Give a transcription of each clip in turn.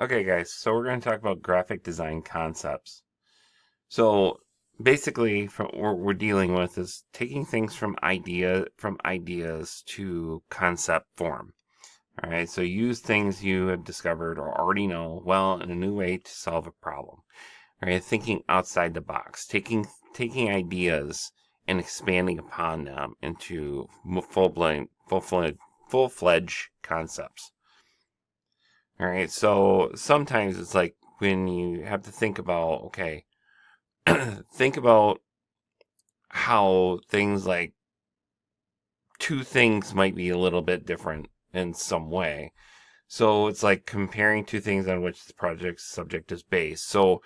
Okay, guys, so we're going to talk about graphic design concepts. So basically, what we're dealing with is taking things from ideas to concept form. All right, so use things you have discovered or already know well in a new way to solve a problem. All right, thinking outside the box, taking ideas and expanding upon them into full-fledged concepts. All right, so sometimes it's like when you have to think about, okay, think about how things like two things might be a little bit different in some way. So it's like comparing two things on which the project's subject is based. So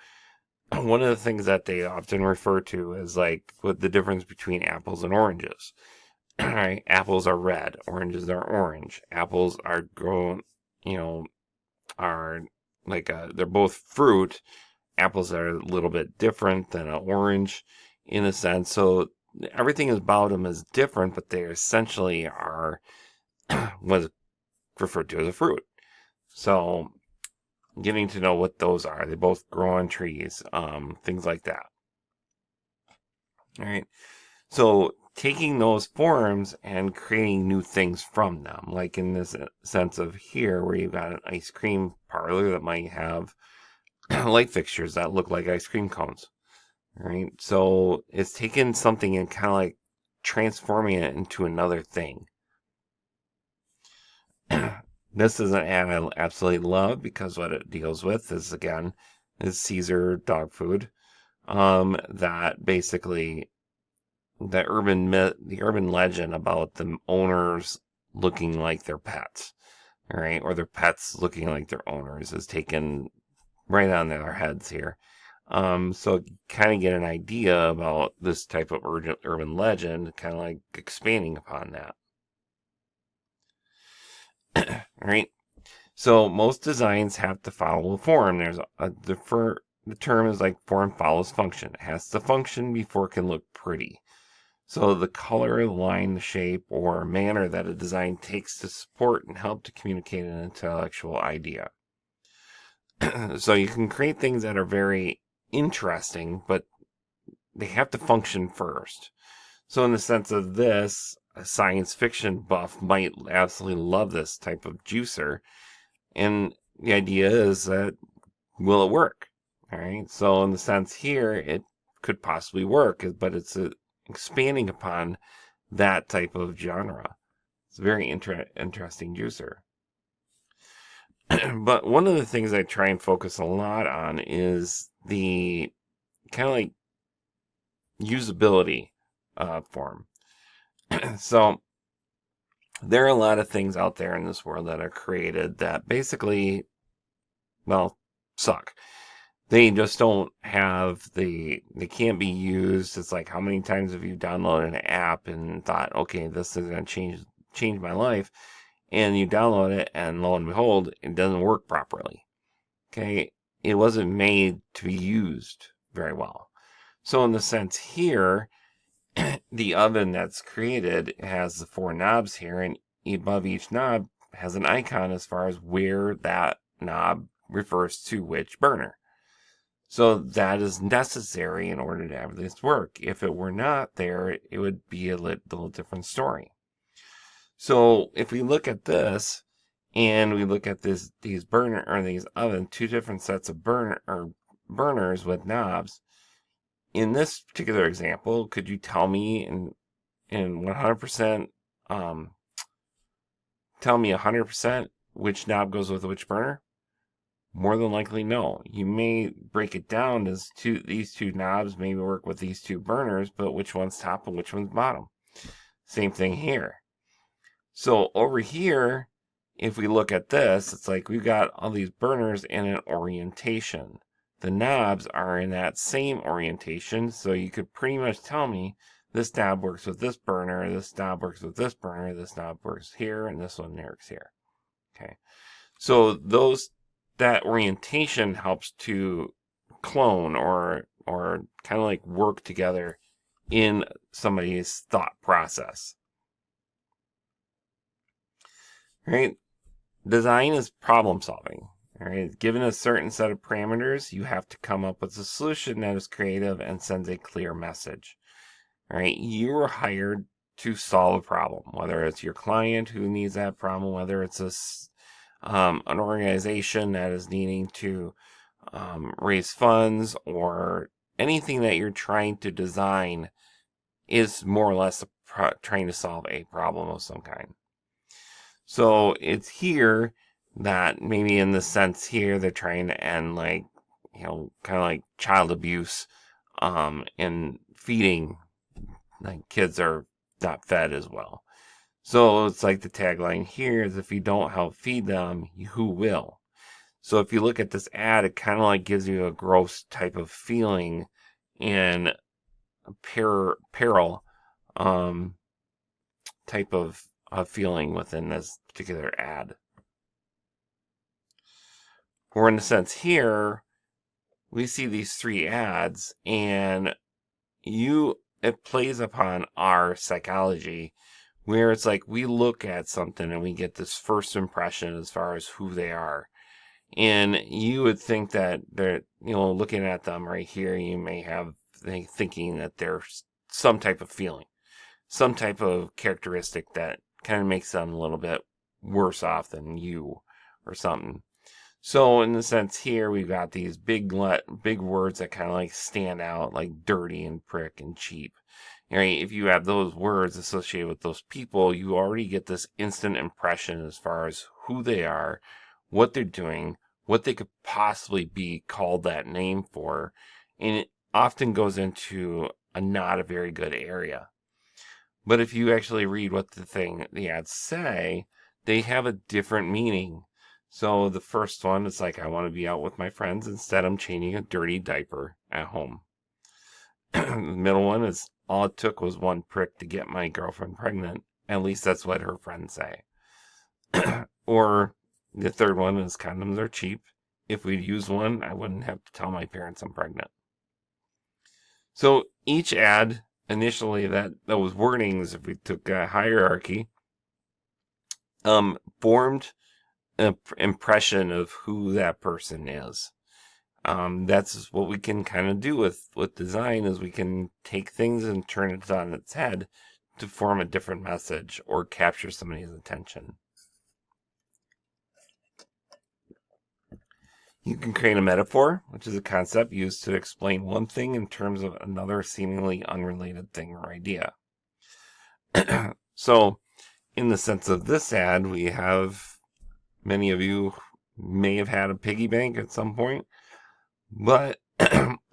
one of the things that they often refer to is like what the difference between apples and oranges. All right, apples are red, oranges are orange. Apples are grown, you know, are like they're both fruit. Apples are a little bit different than an orange in a sense. So everything about them is different, but they essentially are what's referred to as a fruit. So getting to know what those are, they both grow on trees, things like that. All right. So taking those forms and creating new things from them, like in this sense of here, where you've got an ice cream parlor that might have light fixtures that look like ice cream cones. Right? So it's taking something and kind of like transforming it into another thing. This is an ad I absolutely love because what it deals with is, again, is Caesar dog food. That basically the urban legend about the owners looking like their pets, right, or their pets looking like their owners is taken right on their heads here. So kind of get an idea about this type of urban legend, kind of like expanding upon that. All right. So most designs have to follow a form. The term is like form follows function. It has to function before it can look pretty. So the color, the line, the shape, or manner that a design takes to support and help to communicate an intellectual idea. So you can create things that are very interesting, but they have to function first. So in the sense of this, a science fiction buff might absolutely love this type of juicer. And the idea is that, will it work? All right. So in the sense here, it could possibly work, but it's expanding upon that type of genre. It's a very interesting juicer. But one of the things I try and focus a lot on is the kind of like usability form. So there are a lot of things out there in this world that are created that basically, well, suck. They just don't have they can't be used. It's like, how many times have you downloaded an app and thought, okay, this is going to change my life, and you download it and lo and behold, it doesn't work properly. Okay, it wasn't made to be used very well. So in the sense here, the oven that's created has the four knobs here, and above each knob has an icon as far as where that knob refers to which burner. So that is necessary in order to have this work. If it were not there, it would be a little different story. So if we look at this and we look at these oven, two different sets of burners with knobs. In this particular example, could you tell me in 100% tell me 100% which knob goes with which burner? More than likely, no. You may break it down as these two knobs maybe work with these two burners, but which one's top and which one's bottom? Same thing here. So over here, if we look at this, it's like we've got all these burners in an orientation. The knobs are in that same orientation, so you could pretty much tell me this knob works with this burner, this knob works with this burner, this knob works here, and this one works here. Okay. So that orientation helps to clone or kind of like work together in somebody's thought process. Right? Design is problem solving. All right, given a certain set of parameters, you have to come up with a solution that is creative and sends a clear message. All right, you were hired to solve a problem, whether it's your client who needs that problem, whether it's an organization that is needing to raise funds, or anything that you're trying to design is more or less trying to solve a problem of some kind. So it's here that maybe in the sense here they're trying to end, like, kind of like child abuse, and feeding, like kids are not fed as well. So it's like the tagline here is, if you don't help feed them, who will? So if you look at this ad, it kind of like gives you a gross type of feeling and peril type of feeling within this particular ad. Or in a sense here, we see these three ads, and it plays upon our psychology, where it's like we look at something and we get this first impression as far as who they are. And you would think that they're, looking at them right here, you may have thinking that there's some type of feeling, some type of characteristic that kind of makes them a little bit worse off than you or something. So in the sense here, we've got these big words that kind of like stand out, like dirty and prick and cheap. Right? If you have those words associated with those people, you already get this instant impression as far as who they are, what they're doing, what they could possibly be called that name for. And it often goes into not a very good area. But if you actually read what the ads say, they have a different meaning. So the first one is like, I want to be out with my friends. Instead, I'm changing a dirty diaper at home. The middle one is, all it took was one prick to get my girlfriend pregnant. At least that's what her friends say. Or the third one is, condoms are cheap. If we'd use one, I wouldn't have to tell my parents I'm pregnant. So each ad, initially, those wordings, if we took a hierarchy, formed an impression of who that person is. That's what we can kind of do with design, is we can take things and turn it on its head to form a different message or capture somebody's attention. You can create a metaphor, which is a concept used to explain one thing in terms of another seemingly unrelated thing or idea. So, in the sense of this ad, we have, many of you may have had a piggy bank at some point, but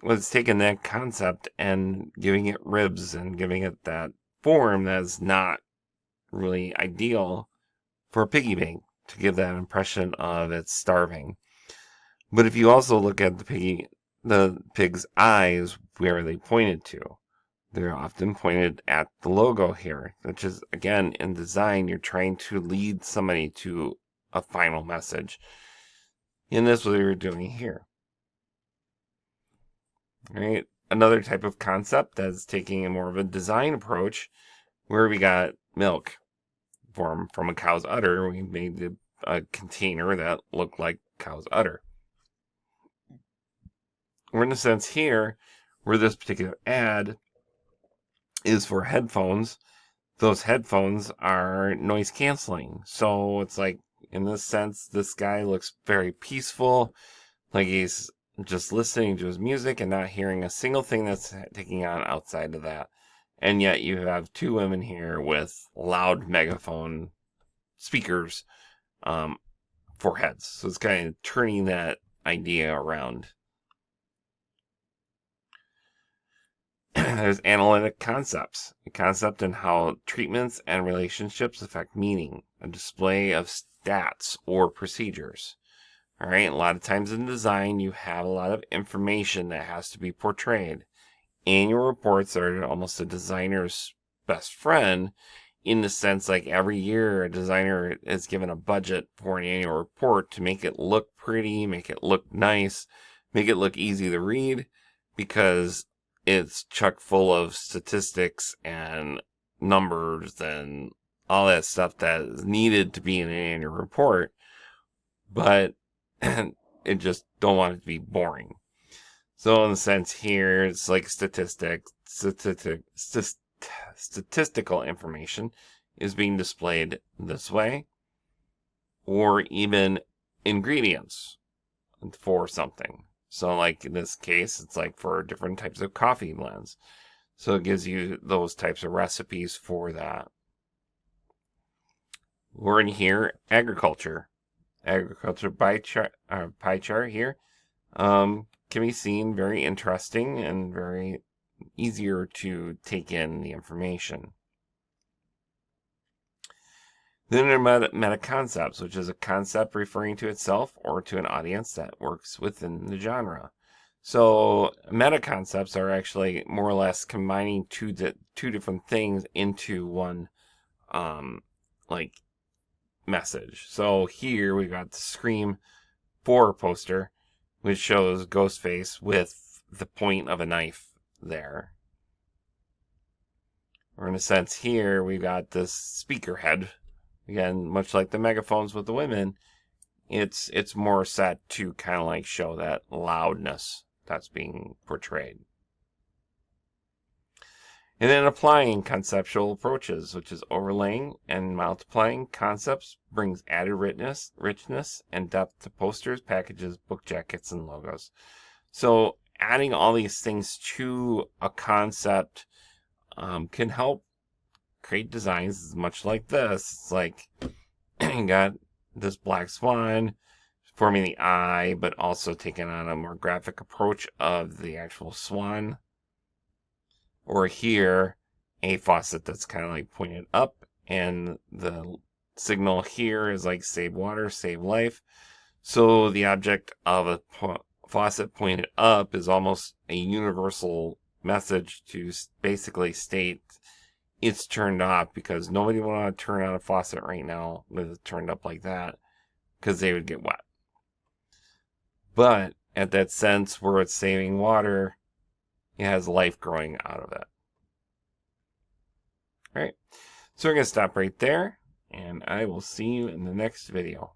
was taking that concept and giving it ribs and giving it that form that's not really ideal for a piggy bank, to give that impression of it's starving. But if you also look at the pig's eyes, where are they pointed to? They're often pointed at the logo here, which is, again, in design, you're trying to lead somebody to a final message. And that's what we're doing here. Right? Another type of concept that's taking a more of a design approach, where we got milk from a cow's udder. We made a container that looked like cow's udder. We're in a sense here, where this particular ad is for headphones. Those headphones are noise canceling. So it's like, in this sense, this guy looks very peaceful, like he's just listening to his music and not hearing a single thing that's taking on outside of that. And yet you have two women here with loud megaphone speakers for heads. So it's kind of turning that idea around. There's analytic concepts, a concept in how treatments and relationships affect meaning, a display of stats or procedures. All right, a lot of times in design, you have a lot of information that has to be portrayed. Annual reports are almost a designer's best friend, in the sense, like, every year a designer is given a budget for an annual report to make it look pretty, make it look nice, make it look easy to read, because it's chock full of statistics and numbers and all that stuff that is needed to be in an annual report. But and it just don't want it to be boring. So in the sense here, it's like statistical information is being displayed this way, or even ingredients for something. So like in this case, it's like for different types of coffee blends. So it gives you those types of recipes for that. We're in here, agriculture. Agriculture pie chart here can be seen very interesting and very easier to take in the information. Then there are meta concepts, which is a concept referring to itself or to an audience that works within the genre. So meta concepts are actually more or less combining two different things into one like message. So here we got the Scream 4 poster, which shows Ghostface with the point of a knife there. Or in a sense here we got this speaker head. Again, much like the megaphones with the women, it's more set to kind of like show that loudness that's being portrayed. And then applying conceptual approaches, which is overlaying and multiplying concepts, brings added richness and depth to posters, packages, book jackets, and logos. So adding all these things to a concept can help create designs much like this. It's like you got this black swan forming the eye, but also taking on a more graphic approach of the actual swan. Or here, a faucet that's kind of like pointed up, and the signal here is like save water, save life. So the object of a faucet pointed up is almost a universal message to basically state it's turned off, because nobody would want to turn on a faucet right now with it turned up like that, because they would get wet. But at that sense where it's saving water, it has life growing out of it. All right, so we're going to stop right there, and I will see you in the next video.